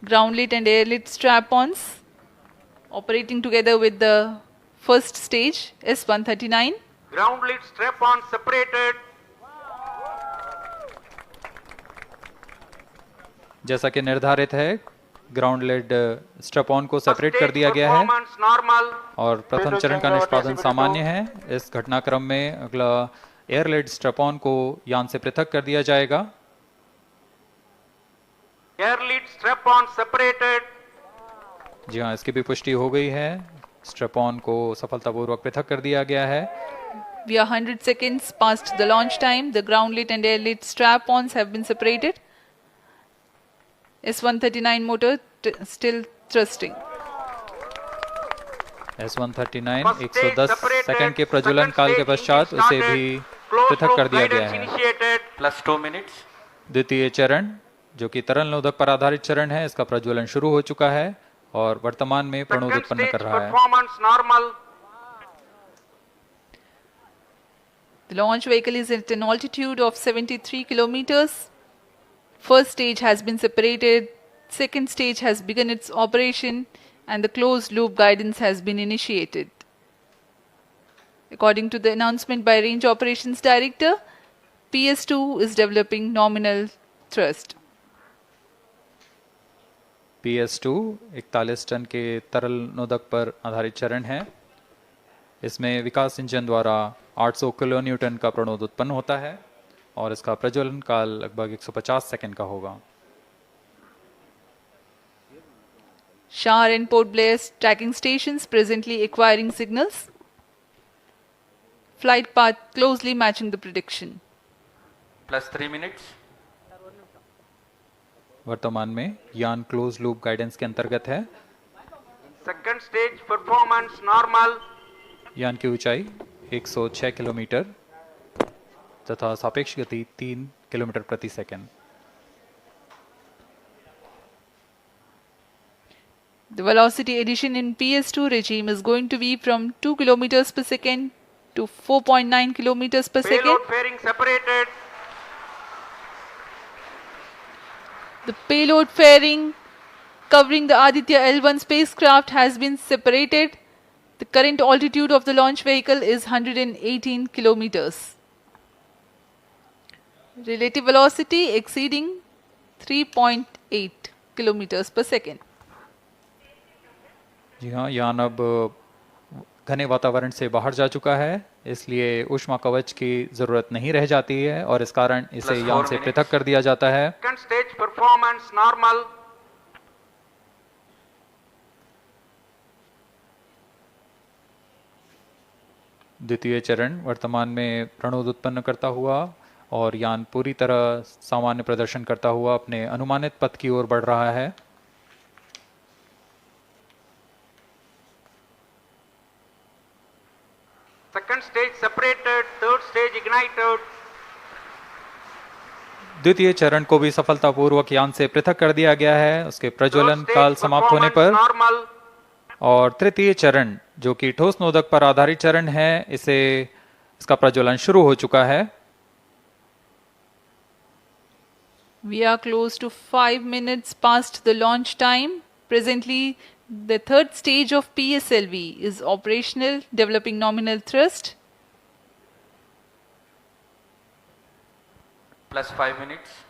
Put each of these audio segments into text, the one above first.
groundlet and airlet strap-ons operating together with the first stage S139. Groundlet strap-on separated. जैसा कि निर्धारित है ground lead strap on को separate कर दिया गया है और प्रथम चरण का निष्पादन सामान्य है। इस घटनाक्रम में अगला एयर लेड स्ट्रैप ऑन को यान से पृथक कर दिया जाएगा। Air lead strap on separated. जी हाँ, इसकी भी पुष्टि हो गई है। स्ट्रैप ऑन को सफलतापूर्वक पृथक कर दिया गया है। We are 100 seconds past the launch time. The groundlet and airlet strap-ons have been separated. S139 motor still thrusting. S139 110 second के प्रज्वलन काल के पश्चात उसे भी पृथक कर दिया गया है। +2 minutes। द्वितीय चरण जो कि तरल नोदक पर आधारित चरण है, इसका प्रज्वलन शुरू हो चुका है और वर्तमान में प्रणोद उत्पन्न कर रहा है। The launch vehicle is at an altitude of 73 kilometers. First stage has been separated. Second stage has begun its operation and the closed loop guidance has been initiated. According to the announcement by Range Operations Director, PS2 is developing nominal thrust. PS2 41 ton के तरल नोदक पर आधारित चरण है। इसमें विकास engine द्वारा 800 kilo Newton का प्रणोद उत्पन्न होता है और इसका प्रज्वलन काल लगभग 150 सेकंड का होगा। Shar and Port Blair tracking stations presently acquiring signals. Flight path closely matching the prediction. +3 minutes। वर्तमान में यान क्लोज लूप गाइडेंस के अंतर्गत है। Second stage performance normal. यान की ऊंचाई 106 किलोमीटर तथा सापेक्ष गति 3 किलोमीटर प्रति second. The velocity addition in PS2 regime is going to be from 2 kilometers per second to 4.9 kilometers per second. Payload fairing separated. The payload fairing covering the Aditya L1 spacecraft has been separated. The current altitude of the launch vehicle is 118 kilometers. Relative velocity exceeding 3.8 kilometers per second. जी हाँ, यान अब घने वातावरण से बाहर जा चुका है, इसलिए ऊष्मा कवच की जरूरत नहीं रह जाती है और इस कारण इसे यान से पृथक कर दिया जाता है। Second stage performance normal. द्वितीय चरण वर्तमान में प्रणोद उत्पन्न करता हुआ और यान पूरी तरह सामान्य प्रदर्शन करता हुआ अपने अनुमानित पथ की ओर बढ़ रहा है। Second stage separated, third stage ignited. द्वितीय चरण को भी सफलतापूर्वक यान से पृथक कर दिया गया है उसके प्रज्वलन काल समाप्त होने पर। और तृतीय चरण जो कि ठोस नोदक पर आधारित चरण है, इसका प्रज्वलन शुरू हो चुका है। We are close to 5 minutes past the launch time. Presently, the third stage of PSLV is operational, developing nominal thrust. +5 minutes।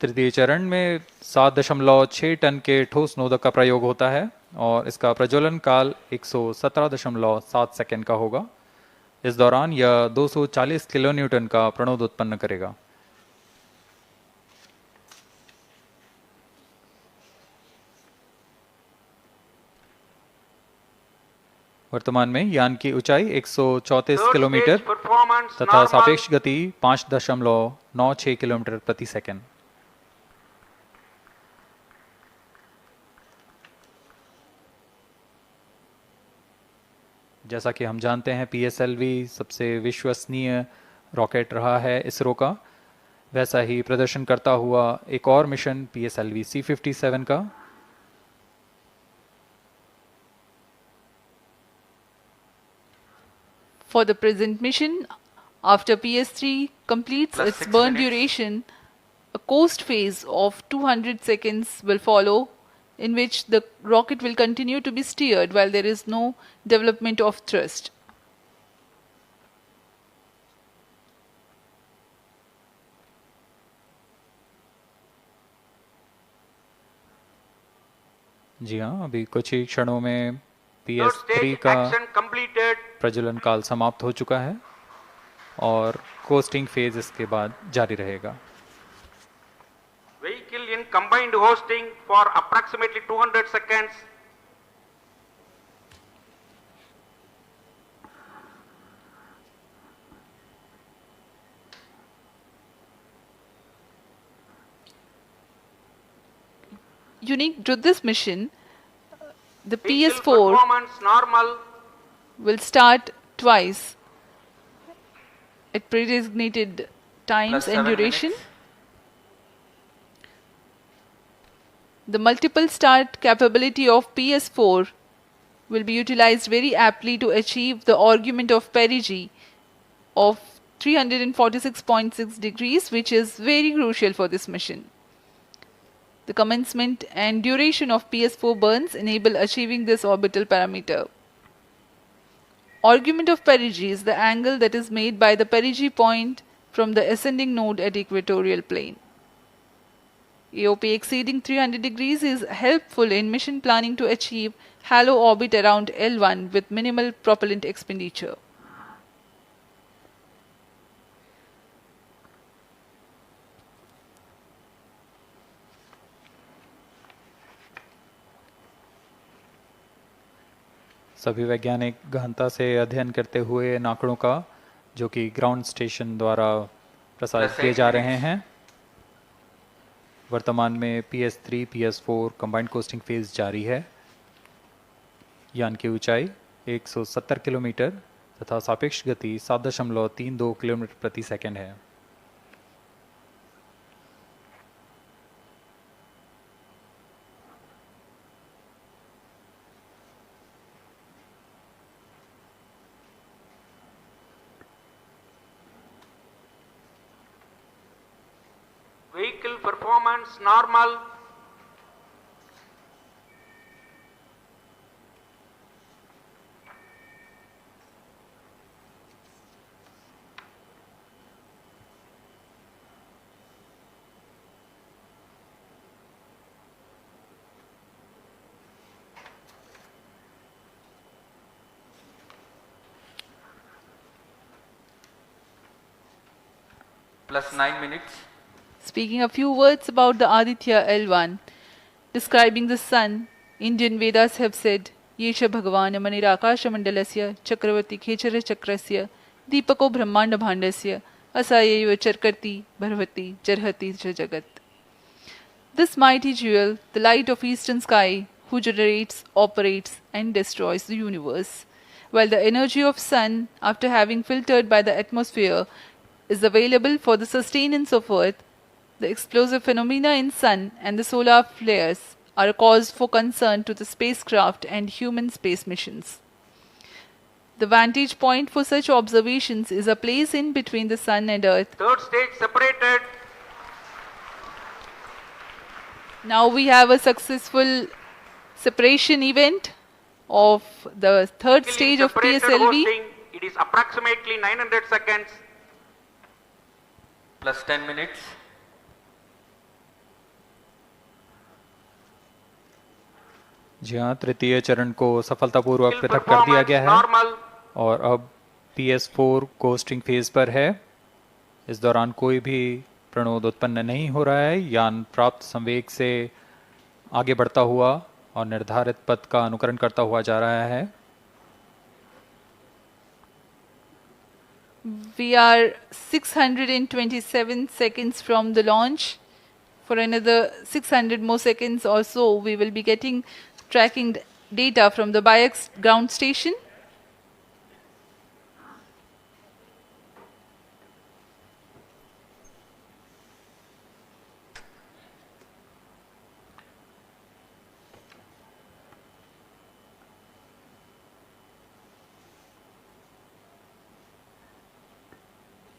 तृतीय चरण में 7.6 टन के ठोस नोदक का प्रयोग होता है और इसका प्रज्वलन काल 117.7 सेकंड का होगा। इस दौरान यह 240 किलो न्यूटन का प्रणोद उत्पन्न करेगा। वर्तमान में यान की ऊंचाई 134 किलोमीटर तथा सापेक्ष गति 5.96 किलोमीटर प्रति सेकंड। जैसा कि हम जानते हैं PSLV सबसे विश्वसनीय रॉकेट रहा है इसरो का, वैसा ही प्रदर्शन करता हुआ एक और मिशन PSLV C57 का। For the present mission, after PS3 completes its burn duration, A coast phase of 200 seconds will follow, in which the rocket will continue to be steered while there is no development of thrust. जी हाँ, अभी कुछ ही क्षणों में Third PS3 stage का action completed. प्रज्वलन काल समाप्त हो चुका है और कोस्टिंग फेज इसके बाद जारी रहेगा। Vehicle in combined hosting for approximately 200 seconds. Unique to this mission, the Vehicle PS4 performance normal. will start twice at predesignated times Plus and 7 duration. minutes. The multiple start capability of PS4 will be utilized very aptly to achieve the argument of perigee of 346.6 degrees, which is very crucial for this mission. The commencement and duration of PS4 burns enable achieving this orbital parameter. Argument of perigee is the angle that is made by the perigee point from the ascending node at equatorial plane. AOP exceeding 300 degrees is helpful in mission planning to achieve halo orbit around L1 with minimal propellant expenditure. सभी वैज्ञानिक गहनता से अध्ययन करते हुए इन आंकड़ों का, जो कि ग्राउंड स्टेशन द्वारा प्रसारित किए जा रहे हैं। वर्तमान में PS3, PS4 combined costing phase जारी है। यान की ऊंचाई 170 किलोमीटर तथा सापेक्ष गति 7.32 किलोमीटर प्रति सेकंड है। Vehicle performance normal. Plus 9 minutes. Speaking a few words about the Aditya L1, describing the sun, Indian Vedas have said, Yesha Bhagavan Manirakasha Mandalasya Chakravarti Khechara Chakrasya Deepako Brahmanda Bhandasya Asayeva Charkarti Bharvati Jarhati Jagat. This mighty jewel, the light of eastern sky, who generates, operates and destroys the universe, while the energy of sun, after having filtered by the atmosphere, is available for the sustenance of earth, the explosive phenomena in sun and the solar flares are a cause for concern to the spacecraft and human space missions. The vantage point for such observations is a place in between the sun and earth. Third stage separated. Now we have a successful separation event of the third Vehicle in stage of separated PSLV. hosting. It is approximately 900 seconds. Plus 10 minutes. जी हाँ, तृतीय चरण को सफलतापूर्वक Vehicle पृथक कर दिया performance गया है normal. और अब PS4 कोस्टिंग फेज पर है। इस दौरान कोई भी प्रणोद उत्पन्न नहीं हो रहा है। यान प्राप्त संवेग से आगे बढ़ता हुआ और निर्धारित पथ का अनुकरण करता हुआ जा रहा है। We are 627 seconds from the launch. For another 600 more seconds or so, we will be getting tracking data from the BIAX ground station.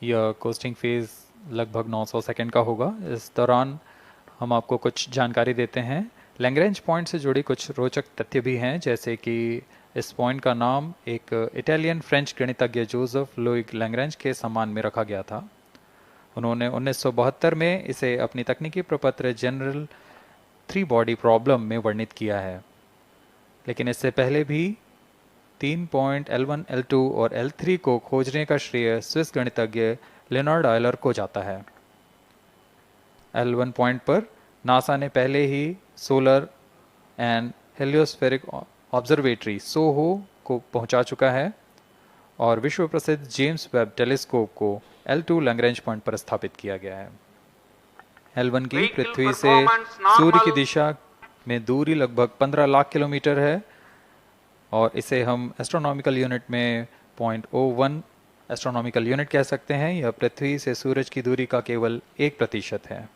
यह कोस्टिंग फेज लगभग 900 सेकंड का होगा। इस दौरान हम आपको कुछ जानकारी देते हैं। लैग्रेंज पॉइंट से जुड़ी कुछ रोचक तथ्य भी हैं, जैसे कि इस पॉइंट का नाम एक इटालियन फ्रेंच गणितज्ञ जोसेफ लुइग लैग्रेंज के सम्मान में रखा गया था। उन्होंने 1972 में इसे अपनी तकनीकी प्रपत्र जनरल 3 बॉडी प्रॉब्लम में वर्णित किया है, लेकिन इससे पहले भी 3 पॉइंट L1, L2 और L3 को खोजने का श्रेय स्विस गणितज्ञ लेनार्ड आयलर को जाता है। L1 पॉइंट पर नासा ने पहले ही सोलर एंड हेलियोस्फेरिक ऑब्जर्वेटरी सोहो को पहुंचा चुका है और विश्व प्रसिद्ध जेम्स वेब टेलीस्कोप को L2 लैग्रेंज पॉइंट पर स्थापित किया गया है। L1 की पृथ्वी से सूर्य की दिशा में दूरी लगभग 15 लाख किलोमीटर है और इसे हम एस्ट्रोनॉमिकल यूनिट में 0.01 एस्ट्रोनॉमिकल यूनिट कह सकते हैं। यह पृथ्वी से सूरज की दूरी का केवल 1% है।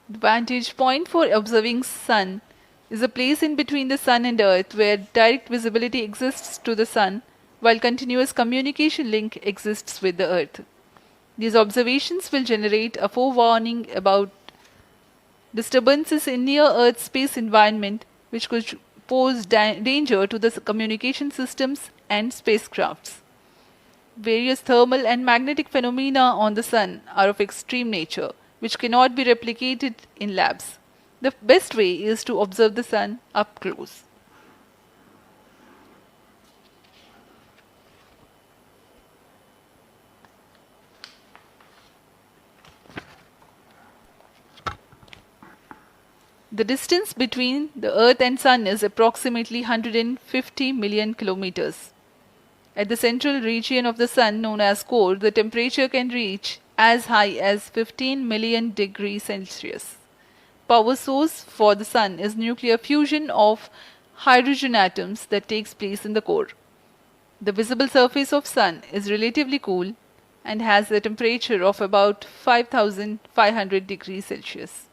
The vantage point for observing sun is a place in between the sun and earth where direct visibility exists to the sun while continuous communication link exists with the earth. These observations will generate a forewarning about disturbances in near earth space environment which could pose danger to the communication systems and spacecrafts. Various thermal and magnetic phenomena on the sun are of extreme nature, which cannot be replicated in labs. The best way is to observe the sun up close. The distance between the Earth and Sun is approximately 150 million kilometers. At the central region of the Sun, known as core, the temperature can reach as high as 15 million degrees Celsius. Power source for the Sun is nuclear fusion of hydrogen atoms that takes place in the core. The visible surface of Sun is relatively cool and has a temperature of about 5500 degrees Celsius.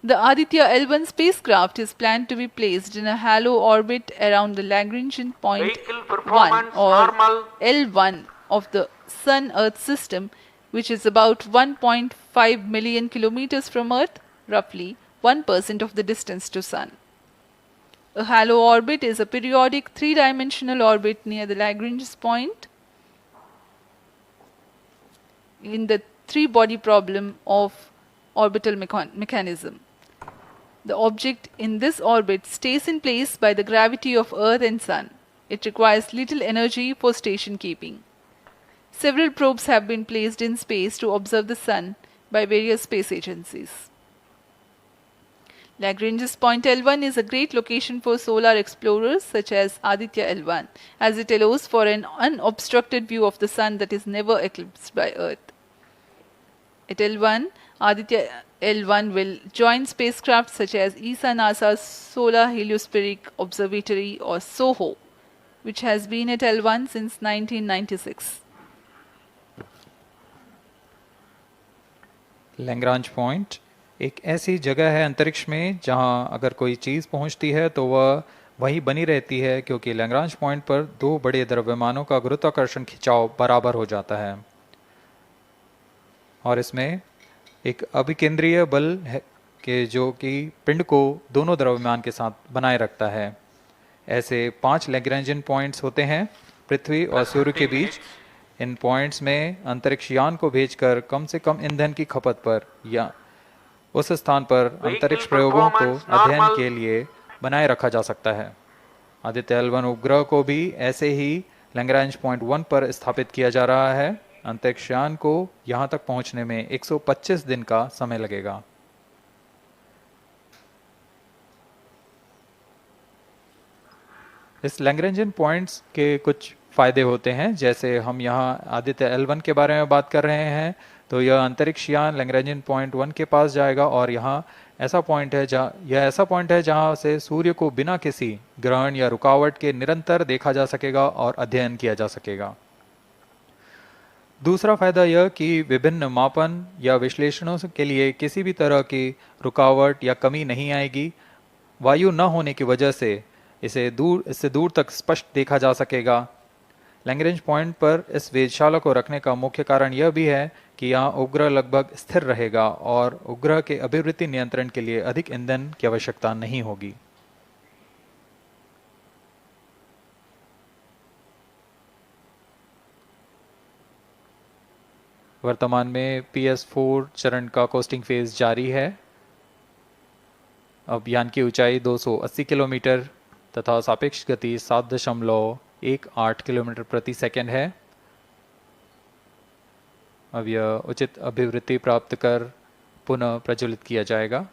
The Aditya L1 spacecraft is planned to be placed in a halo orbit around the Lagrangian point Vehicle 1 performance or normal. L1 of the Sun-Earth system, which is about 1.5 million kilometers from Earth, roughly 1% of the distance to Sun. A halo orbit is a periodic three-dimensional orbit near the Lagrange point in the three-body problem of orbital mechanism. The object in this orbit stays in place by the gravity of Earth and Sun. It requires little energy for station keeping. Several probes have been placed in space to observe the Sun by various space agencies. Lagrange's point L1 is a great location for solar explorers such as Aditya L1, as it allows for an unobstructed view of the Sun that is never eclipsed by Earth. At L1, Aditya L1 will join spacecraft such as ESA NASA's Solar Heliospheric Observatory or SOHO, which has been at L1 since 1996. Lagrange point एक ऐसी जगह है अंतरिक्ष में जहां अगर कोई चीज़ पहुंचती है तो वह वहीं बनी रहती है, क्योंकि लैग्रांज पॉइंट पर दो बड़े द्रव्यमानों का गुरुत्वाकर्षण खिंचाव बराबर हो जाता है और इसमें एक अभिकेंद्रीय बल है कि जो कि पिंड को दोनों द्रव्यमान के साथ बनाए रखता है। ऐसे 5 लैग्रेंजियन पॉइंट्स होते हैं पृथ्वी और सूर्य के बीच। इन पॉइंट्स में अंतरिक्ष यान को भेजकर कम से कम ईंधन की खपत पर या उस स्थान पर अंतरिक्ष प्रयोगों को अध्ययन के लिए बनाए रखा जा सकता है। आदित्य L1 उपग्रह को भी ऐसे ही लैग्रेंज पॉइंट 1 पर स्थापित किया जा रहा है। अंतरिक्ष यान को यहां तक पहुंचने में 125 दिन का समय लगेगा। इस लैग्रेंजियन पॉइंट्स के कुछ फायदे होते हैं, जैसे हम यहाँ आदित्य L1 के बारे में बात कर रहे हैं तो यह अंतरिक्ष यान लैग्रेंजियन पॉइंट 1 के पास जाएगा और यहाँ ऐसा पॉइंट है जहाँ से सूर्य को बिना किसी ग्रहण या रुकावट के निरंतर देखा जा सकेगा और अध्ययन किया जा सकेगा। दूसरा फायदा यह कि विभिन्न मापन या विश्लेषणों के लिए किसी भी तरह की रुकावट या कमी नहीं आएगी। वायु न होने की वजह से इससे दूर तक स्पष्ट देखा जा सकेगा। लैग्रेंज पॉइंट पर इस वेधशाला को रखने का मुख्य कारण यह भी है कि यहाँ उपग्रह लगभग स्थिर रहेगा और उपग्रह के अभिवृद्धि नियंत्रण के लिए अधिक ईंधन की आवश्यकता नहीं होगी। वर्तमान में PS4 चरण का कोस्टिंग फेज जारी है। अब यान की ऊंचाई 280 किलोमीटर तथा सापेक्ष गति 7.18 किलोमीटर प्रति सेकंड है। अब यह उचित अभिवृद्धि प्राप्त कर पुनः प्रज्वलित किया जाएगा।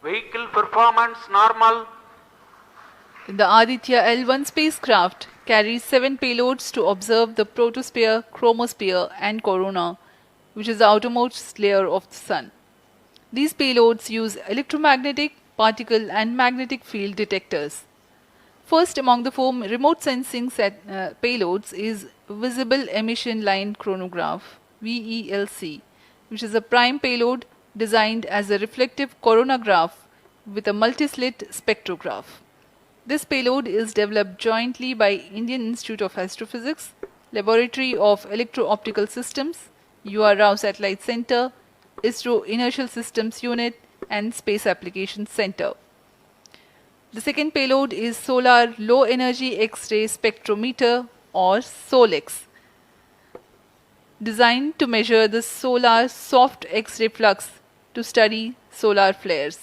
Vehicle performance normal. The Aditya L1 spacecraft carries 7 payloads to observe the protosphere, chromosphere, and corona, which is the outermost layer of the Sun. These payloads use electromagnetic, particle, and magnetic field detectors. First among the 4 remote sensing payloads is Visible Emission Line Chronograph (VELC), which is a prime payload designed as a reflective coronagraph with a multi-slit spectrograph. This payload is developed jointly by Indian Institute of Astrophysics, Laboratory of Electro-Optical Systems, UR Rao Satellite Center, ISRO Inertial Systems Unit, and Space Applications Center. The second payload is Solar Low Energy X-ray Spectrometer, or SOLEX, designed to measure the solar soft X-ray flux to study solar flares.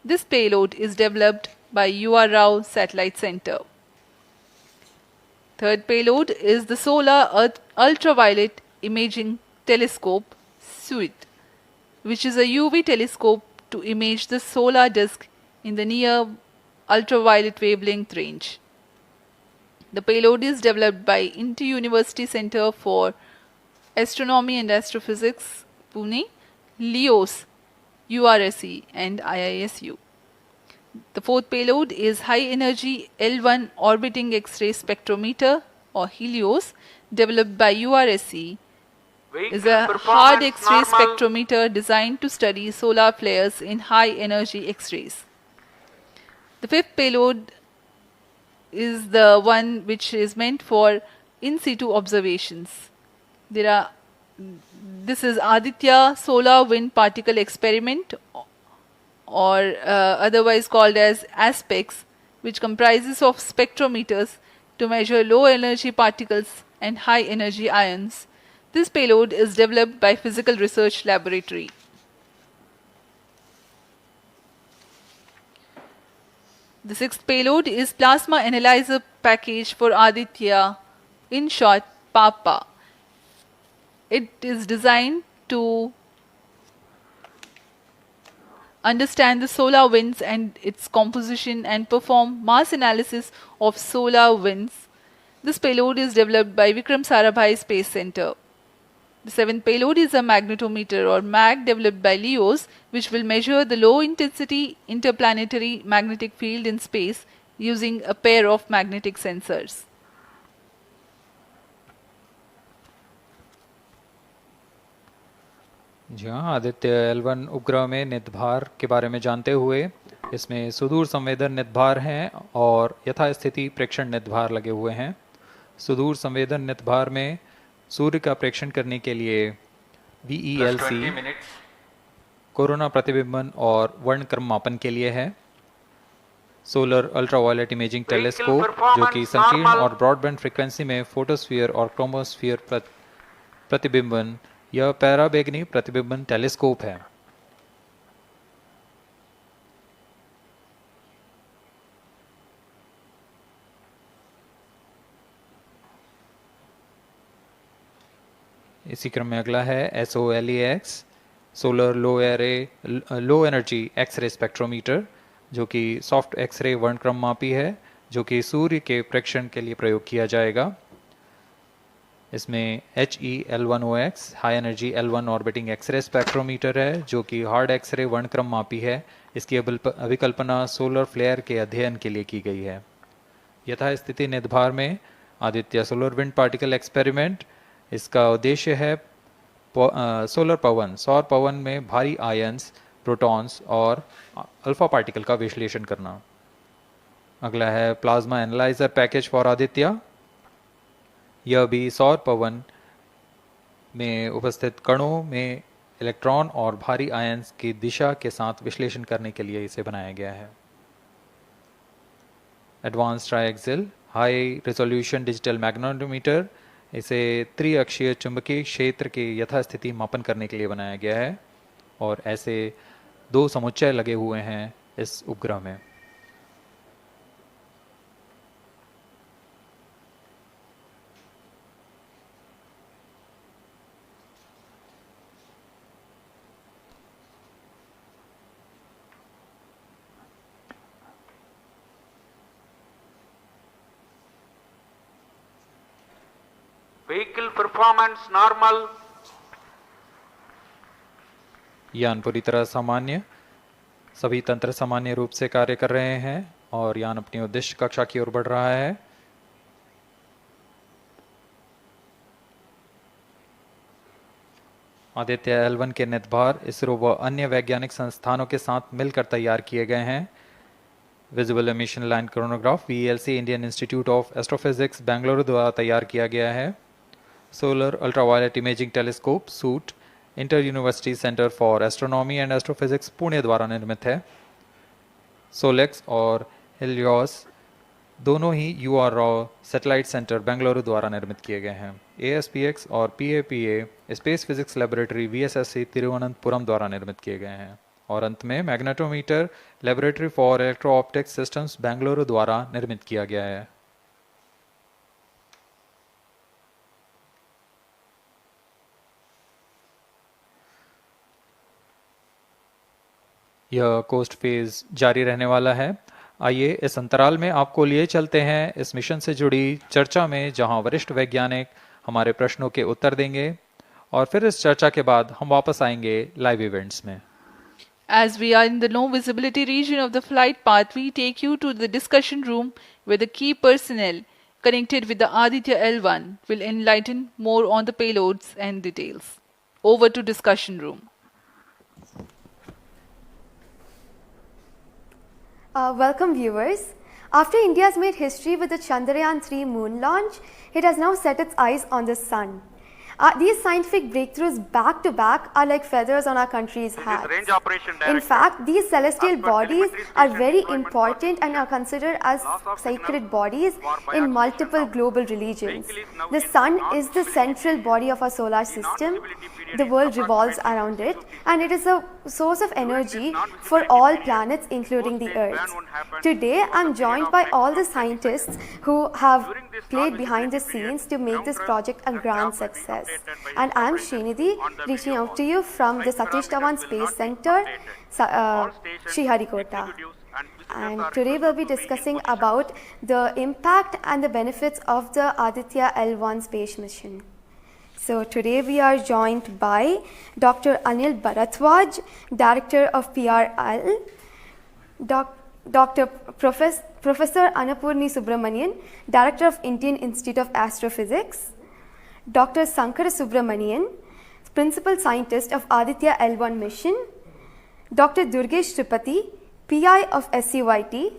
This payload is developed by UR Rao Satellite Center. Third payload is the Solar Earth Ultraviolet Imaging Telescope SUIT, which is a UV telescope to image the solar disk in the near ultraviolet wavelength range. The payload is developed by Inter-University Center for Astronomy and Astrophysics, Pune, LEOS, URSE, and IISU. The fourth payload is High Energy L1 Orbiting X-ray Spectrometer, or HELIOS, developed by URSE. Is a hard X-ray spectrometer designed to study solar flares in high energy X-rays. The fifth payload is the one which is meant for in situ observations. This is Aditya Solar Wind Particle Experiment, or otherwise called as ASPEX, which comprises of spectrometers to measure low energy particles and high energy ions. This payload is developed by Physical Research Laboratory. The sixth payload is Plasma Analyzer Package for Aditya, in short PAPA. It is designed to understand the solar winds and its composition and perform mass analysis of solar winds. This payload is developed by Vikram Sarabhai Space Center. The seventh payload is a magnetometer, or MAG, developed by LEOS, which will measure the low intensity interplanetary magnetic field in space using a pair of magnetic sensors. जी हाँ, Aditya L1 उपग्रह में निदभार के बारे में जानते हुए इसमें सुदूर संवेदन निदभार हैं और यथास्थिति प्रेक्षण निदभार लगे हुए हैं। सुदूर संवेदन निदभार में सूर्य का प्रेक्षण करने के लिए VELC कोरोना प्रतिबिंबन और वर्णक्रम मापन के लिए है। सोलर अल्ट्रावायलेट इमेजिंग टेलीस्कोप, जो कि संकीर्ण और ब्रॉडबैंड फ्रीक्वेंसी में फोटोस्फीयर और क्रोमोस्फीयर प्रतिबिंबन, यह पैराबैंगनी प्रतिबिंबन टेलीस्कोप है। इसी क्रम में अगला है SOLEX, solar low energy X ray spectrometer, जो कि सॉफ्ट एक्सरे वर्णक्रम मापी है, जो कि सूर्य के प्रेक्षण के लिए प्रयोग किया जाएगा। इसमें HEL1OX high energy L1 orbiting X ray spectrometer है, जो कि हार्ड एक्सरे वर्णक्रम मापी है। इसकी अभिकल्पना सोलर फ्लेयर के अध्ययन के लिए की गई है। यथास्थिति निदभार में Aditya solar wind particle experiment, इसका उद्देश्य है सोलर पवन, सौर पवन में भारी आयंस, प्रोटॉन्स और अल्फा पार्टिकल का विश्लेषण करना। अगला है plasma analyser package for Aditya. यह भी सौर पवन में उपस्थित कणों में इलेक्ट्रॉन और भारी आयंस की दिशा के साथ विश्लेषण करने के लिए इसे बनाया गया है। Advance triaxial high resolution digital magnetometer, इसे त्रिअक्षीय चुंबकीय क्षेत्र के यथास्थिति मापन करने के लिए बनाया गया है और ऐसे 2 समुच्चय लगे हुए हैं इस उपग्रह में। Vehicle performance normal. यान पूरी तरह सामान्य, सभी तंत्र सामान्य रूप से कार्य कर रहे हैं और यान अपनी उद्देश्य कक्षा की ओर बढ़ रहा है। आदित्य L1 के नितभार इसरो व अन्य वैज्ञानिक संस्थानों के साथ मिलकर तैयार किए गए हैं। Visible emission line chronograph VLC Indian institute of astrophysics Bengaluru द्वारा तैयार किया गया है। Solar ultraviolet imaging telescope suit inter university centre for astronomy and astrophysics Pune द्वारा निर्मित है। सोलेक्स और हेलियोस दोनों ही UR Rao satellite centre Bengaluru द्वारा निर्मित किए गए हैं। ASPX और PAPA space physics laboratory VSSC Thiruvananthapuram द्वारा निर्मित किए गए हैं। और अंत में magnetometer laboratory for electro optics systems Bengaluru द्वारा निर्मित किया गया है। यह कोस्ट फेज जारी रहने वाला है। आइए इस अंतराल में आपको लिए चलते हैं इस मिशन से जुड़ी चर्चा में, जहां वरिष्ठ वैज्ञानिक हमारे प्रश्नों के उत्तर देंगे और फिर इस चर्चा के बाद हम वापस आएंगे लाइव इवेंट्स में। As we are in the low visibility region of the flight path, we take you to the discussion room where the key personnel connected with the Aditya L1 will enlighten more on the payloads and details. Over to discussion room. Welcome viewers. After India has made history with the Chandrayaan-3 moon launch, it has now set its eyes on the sun. These scientific breakthroughs back to back are like feathers on our country's hat. Range operation In director. fact, these celestial As per bodies telemetry are station very deployment important for and are considered as loss of sacred signal bodies for in biaxial multiple shutdown. global religions. Vehicle is now The in sun is the non-visibility central period. body of our solar The system. non-visibility period The is world revolves approximately around it 50 and it is a source of energy non-visibility for all period, planets including the post-phase Earth. ban won't happen Today over I'm the joined period by of all the maximum 20 scientists who have During this played behind the non-visibility period, scenes to make this ground project a truth grand and staff will be success. updated by And I'm operators Srinidhi on the reaching video out to you from the Flight Satish parameters Dhawan will Space not be Center, updated. All stations, Sriharikota. executives and visitors And are today we'll be requested to be in discussing position. about the impact and the benefits of the Aditya L1 space mission. So today we are joined by Dr. Anil Bharadwaj, Director of PRL, Professor Annapurni Subramanian, Director of Indian Institute of Astrophysics, Dr. Sankara Subramanian, Principal Scientist of Aditya L1 mission, Dr. Durgesh Tripathi, PI of SCYT,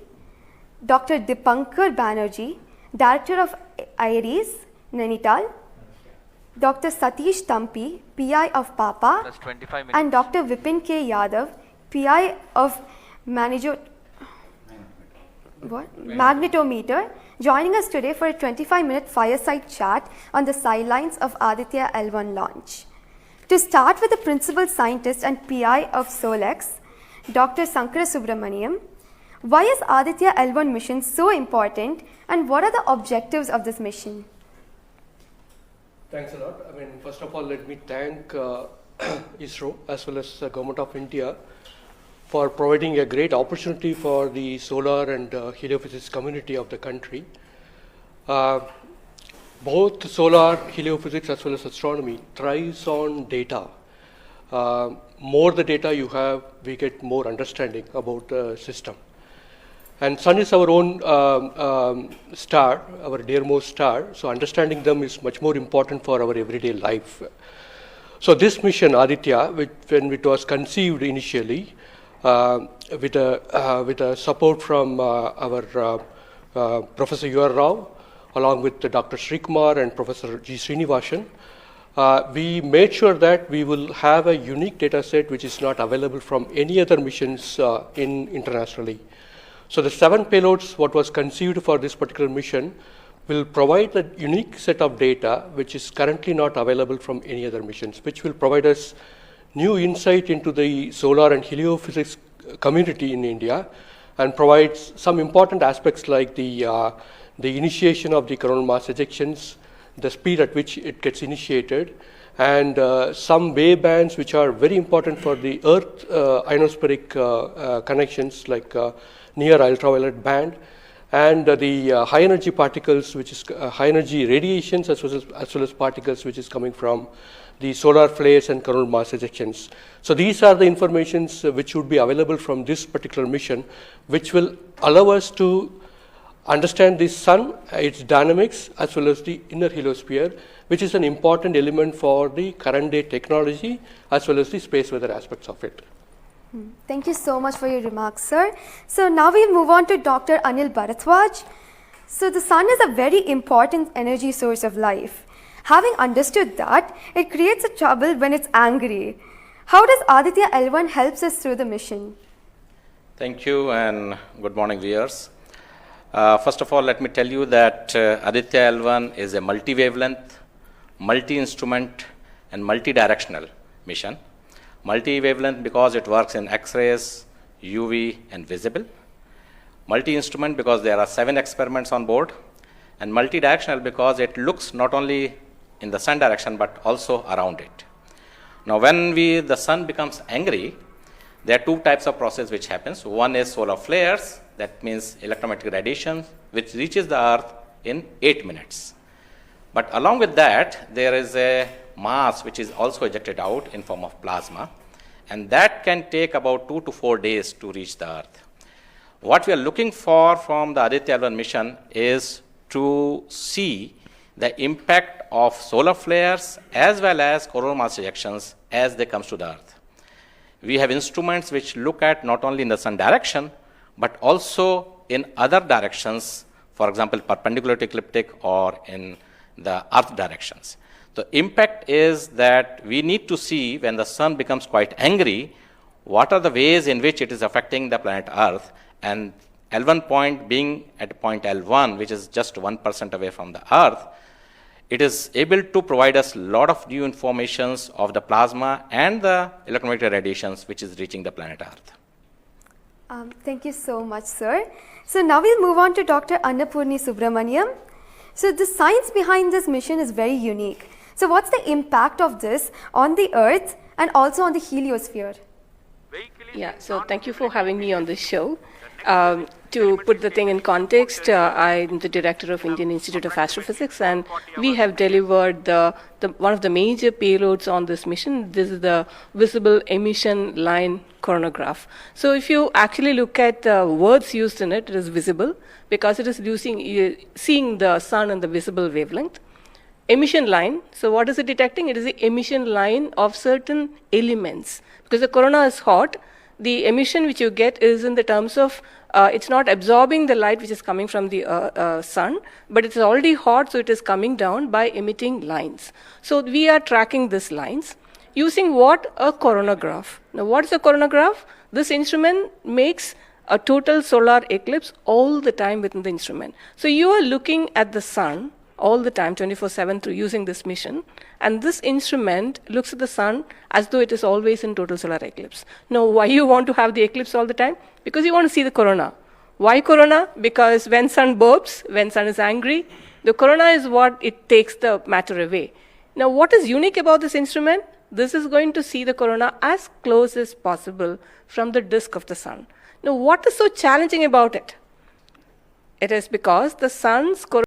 Dr. Dipankar Banerjee, Director of IRIS, Nainital, Dr. Satish Tampi, PI of PAPA, Plus 25 minutes. and Dr. Vipin K. Yadav, PI of Magnetometer, joining us today for a 25-minute fireside chat on the sidelines of Aditya L1 launch. To start with the Principal Scientist and PI of SOLEX, Dr. Sankara Subramaniam, why is Aditya L1 mission so important and what are the objectives of this mission? Thanks a lot. First of all, let me thank ISRO as well as the Government of India for providing a great opportunity for the solar and heliophysics community of the country. Both solar, heliophysics as well as astronomy thrives on data. More the data you have, we get more understanding about the system. And Sun is our own star, our dearmost star, so understanding them is much more important for our everyday life. So this mission, Aditya, when it was conceived initially, with a support from our Professor U.R. Rao, along with Dr. Srikumar and Professor G. Srinivasan, we made sure that we will have a unique data set which is not available from any other missions internationally. So the 7 payloads, what was conceived for this particular mission, will provide a unique set of data which is currently not available from any other missions, which will provide us new insight into the solar and heliophysics community in India, and provides some important aspects like the initiation of the coronal mass ejections, the speed at which it gets initiated, and some wavebands which are very important for the Earth ionospheric connections, like near ultraviolet band, and the high energy particles, which is high energy radiations, as well as particles which is coming from the solar flares and coronal mass ejections. So these are the informations which would be available from this particular mission, which will allow us to understand the sun, its dynamics, as well as the inner heliosphere, which is an important element for the current day technology, as well as the space weather aspects of it. Thank you so much for your remarks, sir. So now we'll move on to Dr. Anil Bharadwaj. So the sun is a very important energy source of life. Having understood that, it creates a trouble when it's angry. How does Aditya L1 helps us through the mission? Thank you and good morning, viewers. First of all, let me tell you that Aditya L1 is a multi-wavelength, multi-instrument and multi-directional mission. Multi-wavelength because it works in X-rays, UV and visible. Multi-instrument because there are 7 experiments on board. And multi-directional because it looks not only in the sun direction but also around it. Now when the sun becomes angry, there are 2 types of process which happens. One is solar flares, that means electromagnetic radiation, which reaches the earth in 8 minutes. But along with that, there is a mass which is also ejected out in form of plasma, and that can take about 2 to 4 days to reach the earth. What we are looking for from the Aditya L1 mission is to see the impact of solar flares as well as coronal mass ejections as they come to the earth. We have instruments which look at not only in the sun direction, but also in other directions, for example, perpendicular to ecliptic or in the earth directions. The impact is that we need to see when the sun becomes quite angry, what are the ways in which it is affecting the planet Earth, and L1 point being at point L1, which is just 1% away from the Earth, it is able to provide us a lot of new informations of the plasma and the electromagnetic radiations which is reaching the planet Earth. Thank you so much, sir. So now we'll move on to Dr. Annapurni Subramanian. So the science behind this mission is very unique. So what's the impact of this on the Earth and also on the heliosphere? Yeah, so thank you for having me on this show. To put the thing in context, I'm the director of Indian Institute of Astrophysics, and we have delivered one of the major payloads on this mission. This is the visible emission line coronagraph. So if you actually look at the words used in it, it is visible because it is seeing the sun and the visible wavelength. Emission line, so what is it detecting? It is the emission line of certain elements. Because the corona is hot, the emission which you get is in the terms of, it's not absorbing the light which is coming from the sun, but it's already hot, so it is coming down by emitting lines. So we are tracking these lines using what? A coronagraph. Now what is a coronagraph? This instrument makes a total solar eclipse all the time within the instrument. So you are looking at the sun all the time, 24/7, through using this mission. And this instrument looks at the sun as though it is always in total solar eclipse. Now, why you want to have the eclipse all the time? Because you want to see the corona. Why corona? Because when sun burps, when sun is angry, the corona is what it takes the matter away. Now, what is unique about this instrument? This is going to see the corona as close as possible from the disk of the sun. Now, what is so challenging about it? It is because the sun's corona